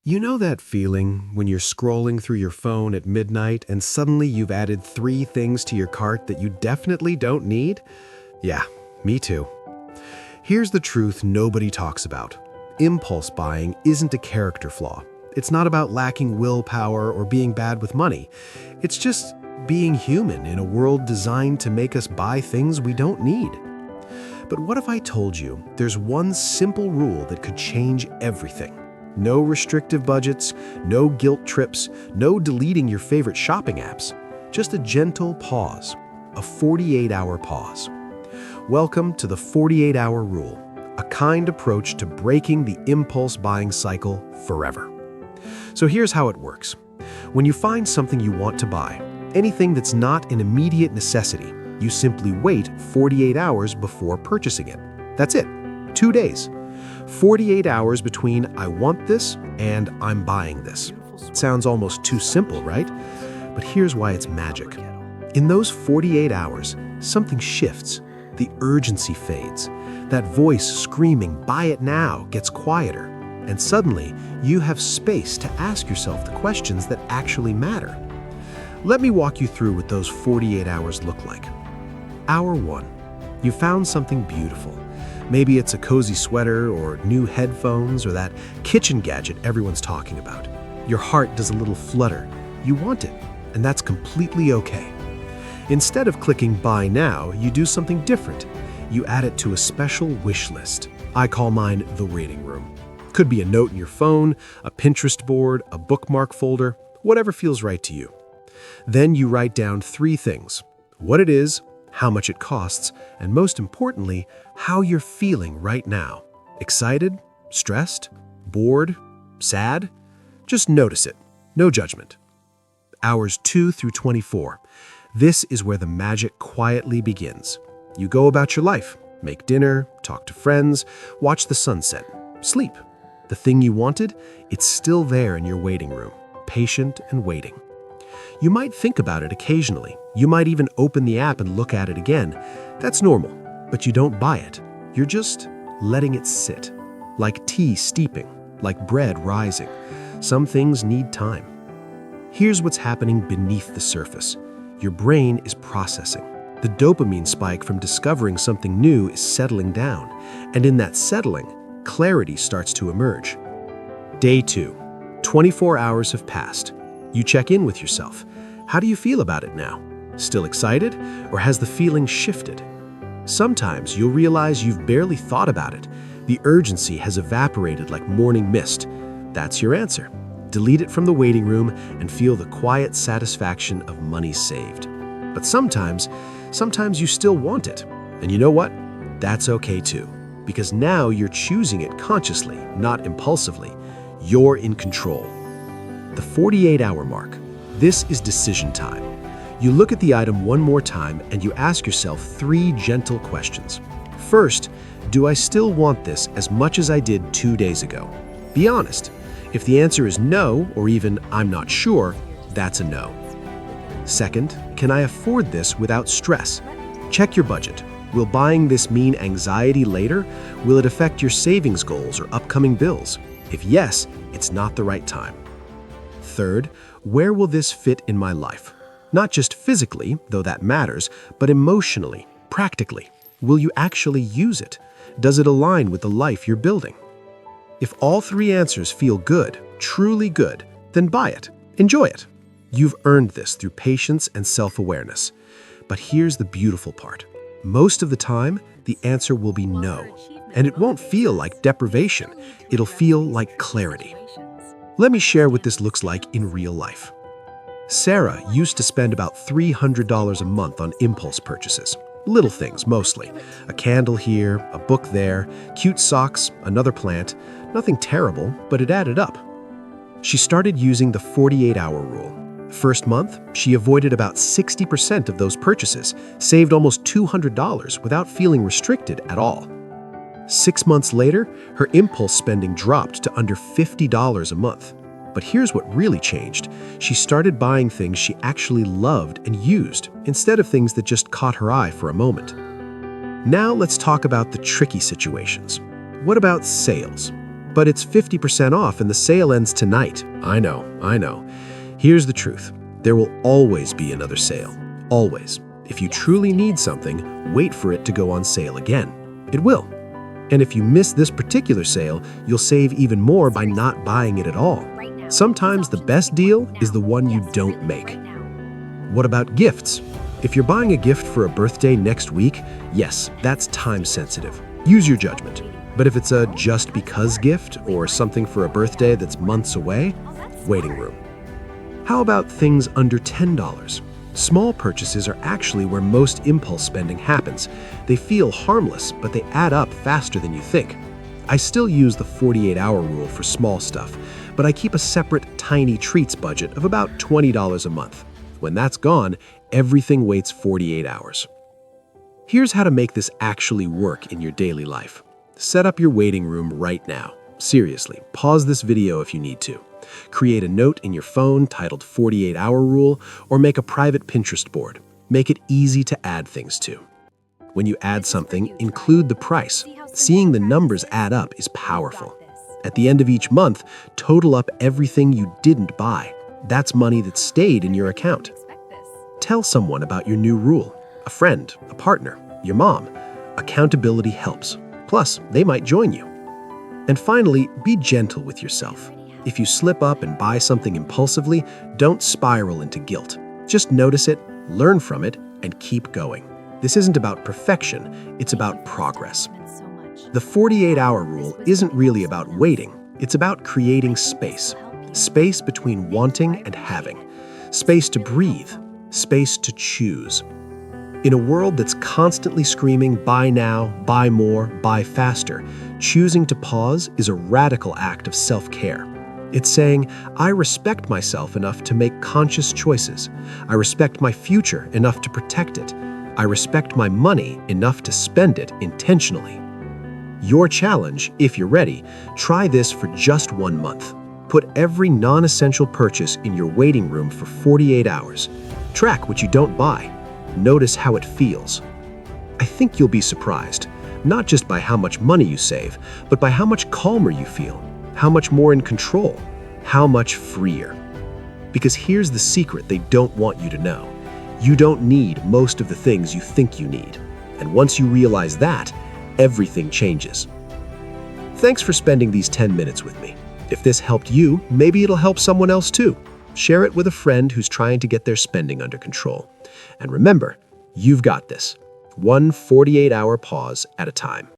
You know that feeling when you're scrolling through your phone at midnight and suddenly you've added 3 things to your cart that you definitely don't need? Yeah, me too. Here's the truth nobody talks about. Impulse buying isn't a character flaw. It's not about lacking willpower or being bad with money. It's just being human in a world designed to make us buy things we don't need. But what if I told you there's one simple rule that could change everything? No restrictive budgets, no guilt trips, no deleting your favorite shopping apps. Just a gentle pause, a 48-hour pause. Welcome to the 48-hour rule, a kind approach to breaking the impulse buying cycle forever. So here's how it works. When you find something you want to buy, anything that's not an immediate necessity, you simply wait 48 hours before purchasing it. That's it, 2 days. 48 hours between I want this and I'm buying this. Sounds almost too simple, right? But here's why it's magic. In those 48 hours, something shifts. The urgency fades. That voice screaming, "Buy it now," gets quieter. And suddenly, you have space to ask yourself the questions that actually matter. Let me walk you through what those 48 hours look like. Hour 1. You found something beautiful. Maybe it's a cozy sweater or new headphones or that kitchen gadget everyone's talking about. Your heart does a little flutter. You want it, and that's completely okay. Instead of clicking buy now, you do something different. You add it to a special wish list. I call mine the waiting room. Could be a note in your phone, a Pinterest board, a bookmark folder, whatever feels right to you. Then you write down 3 things: what it is, how much it costs, and most importantly, how you're feeling right now. Excited? Stressed? Bored? Sad? Just notice it. No judgment. Hours 2 through 24. This is where the magic quietly begins. You go about your life, make dinner, talk to friends, watch the sunset, sleep. The thing you wanted, it's still there in your waiting room, patient and waiting. You might think about it occasionally. You might even open the app and look at it again. That's normal, but you don't buy it. You're just letting it sit. Like tea steeping, like bread rising. Some things need time. Here's what's happening beneath the surface. Your brain is processing. The dopamine spike from discovering something new is settling down. And in that settling, clarity starts to emerge. Day 2. 24 hours have passed. You check in with yourself. How do you feel about it now? Still excited, or has the feeling shifted? Sometimes you'll realize you've barely thought about it. The urgency has evaporated like morning mist. That's your answer. Delete it from the waiting room and feel the quiet satisfaction of money saved. But sometimes you still want it. And you know what? That's okay too. Because now you're choosing it consciously, not impulsively. You're in control. The 48-hour mark. This is decision time. You look at the item one more time and you ask yourself 3 gentle questions. First, do I still want this as much as I did 2 days ago? Be honest. If the answer is no, or even I'm not sure, that's a no. Second, can I afford this without stress? Check your budget. Will buying this mean anxiety later? Will it affect your savings goals or upcoming bills? If yes, it's not the right time. Third, where will this fit in my life? Not just physically, though that matters, but emotionally, practically. Will you actually use it? Does it align with the life you're building? If all 3 answers feel good, truly good, then buy it. Enjoy it. You've earned this through patience and self-awareness. But here's the beautiful part. Most of the time, the answer will be no. And it won't feel like deprivation. It'll feel like clarity. Let me share what this looks like in real life. Sarah used to spend about $300 a month on impulse purchases. Little things, mostly. A candle here, a book there, cute socks, another plant. Nothing terrible, but it added up. She started using the 48-hour rule. First month, she avoided about 60% of those purchases, saved almost $200 without feeling restricted at all. 6 months later, her impulse spending dropped to under $50 a month. But here's what really changed. She started buying things she actually loved and used, instead of things that just caught her eye for a moment. Now let's talk about the tricky situations. What about sales? But it's 50% off and the sale ends tonight. I know. Here's the truth. There will always be another sale. Always. If you truly need something, wait for it to go on sale again. It will. And if you miss this particular sale, you'll save even more by not buying it at all. Sometimes the best deal is the one you don't make. What about gifts? If you're buying a gift for a birthday next week, yes, that's time sensitive. Use your judgment. But if it's a just because gift or something for a birthday that's months away, waiting room. How about things under $10? Small purchases are actually where most impulse spending happens. They feel harmless, but they add up faster than you think. I still use the 48-hour rule for small stuff, but I keep a separate tiny treats budget of about $20 a month. When that's gone, everything waits 48 hours. Here's how to make this actually work in your daily life. Set up your waiting room right now. Seriously, pause this video if you need to. Create a note in your phone titled 48-hour rule or make a private Pinterest board. Make it easy to add things to. When you add something, include the price. Seeing the numbers add up is powerful. At the end of each month, total up everything you didn't buy. That's money that stayed in your account. Tell someone about your new rule. A friend, a partner, your mom. Accountability helps. Plus, they might join you. And finally, be gentle with yourself. If you slip up and buy something impulsively, don't spiral into guilt. Just notice it, learn from it, and keep going. This isn't about perfection, it's about progress. The 48-hour rule isn't really about waiting, it's about creating space. Space between wanting and having. Space to breathe. Space to choose. In a world that's constantly screaming, buy now, buy more, buy faster, choosing to pause is a radical act of self-care. It's saying, I respect myself enough to make conscious choices. I respect my future enough to protect it. I respect my money enough to spend it intentionally. Your challenge, if you're ready, try this for just 1 month. Put every non-essential purchase in your waiting room for 48 hours. Track what you don't buy. Notice how it feels. I think you'll be surprised, not just by how much money you save, but by how much calmer you feel, how much more in control, how much freer. Because here's the secret they don't want you to know. You don't need most of the things you think you need. And once you realize that, everything changes. Thanks for spending these 10 minutes with me. If this helped you, maybe it'll help someone else too. Share it with a friend who's trying to get their spending under control. And remember, you've got this. One 48-hour pause at a time.